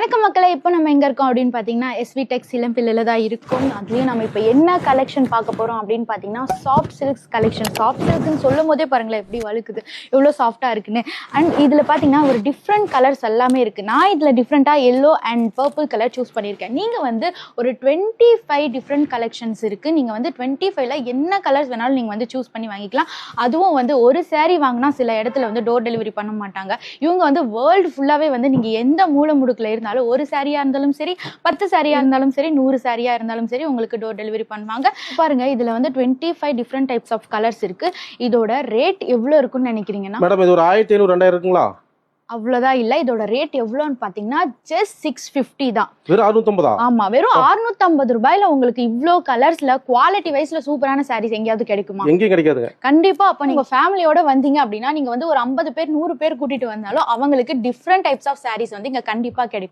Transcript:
வணக்கம் மக்களே, இப்போ நம்ம எங்கே இருக்கோம் அப்படின்னு பார்த்தீங்கன்னா எஸ்வி டெக்ஸ் இளம்பிள்ளையில தான் இருக்கும். அதுலேயும் நம்ம இப்போ என்ன கலெக்ஷன் பார்க்க போகிறோம் அப்படின்னு பார்த்தீங்கன்னா சாஃப்ட் சில்க்ஸ் கலெக்ஷன். சாஃப்ட் சில்க்னு சொல்லும் போதே பாருங்களேன் எப்படி வழுக்குது, எவ்வளோ சாஃப்டாக இருக்குன்னு. அண்ட் இதில் பார்த்தீங்கன்னா ஒரு டிஃப்ரெண்ட் கலர்ஸ் எல்லாமே இருக்குது. நான் இதில் டிஃப்ரெண்ட்டாக yellow and purple colour choose பண்ணியிருக்கேன். நீங்கள் வந்து ஒரு 25 டிஃப்ரெண்ட் கலெக்ஷன்ஸ் இருக்குது. நீங்கள் வந்து 25ல் என்ன கலர்ஸ் வேணாலும் நீங்கள் வந்து சூஸ் பண்ணி வாங்கிக்கலாம். அதுவும் வந்து ஒரு saree வாங்கினா சில இடத்துல வந்து டோர் டெலிவரி பண்ண மாட்டாங்க. இவங்க வந்து வேர்ல்டு ஃபுல்லாகவே வந்து நீங்கள் எந்த மூலை முடுக்கில் இருந்தாலும் ஒரு சாரியா இருந்தாலும் சரி, 10 சாரியா இருந்தாலும் சரி, 100 சாரியா இருந்தாலும் சரி உங்களுக்கு டோர் டெலிவரி பண்ணுவாங்க. பாருங்க இதுல வந்து 25 டிஃப்ரெண்ட் டைப்ஸ் ஆஃப் கலர்ஸ் இருக்கு. இதோட ரேட் எவ்வளவு இருக்குன்னு நினைக்கிறீங்கன்னா? மேடம் இது ஒரு 1500 2000 இருக்குங்களா? அவ்வளவுதான் இல்ல. இதோட ரேட் எவ்வளவுன்னு பாத்தீங்கன்னா ஜஸ்ட் 650 தான். வெறும் 650? ஆமா, வெறும் 650 ரூபாயில உங்களுக்கு இவ்ளோ கலர்ஸ்ல குவாலிட்டி வைஸ்ல சூப்பரான சாரீஸ் எங்கேயாவது கிடைக்குமா? எங்கேயும் கிடைக்காதுங்க. கண்டிப்பா. அப்ப நீங்க ஃபேமிலியோட வந்தீங்க அப்படின்னா நீங்க வந்து ஒரு 50 பேர் 100 பேர் கூட்டிட்டு வந்தாலும் அவங்களுக்கு டிஃப்ரெண்ட் டைப்ஸ் ஆஃப் சாரீஸ் வந்து இங்க கண்டிப்பா கிடைக்கும்.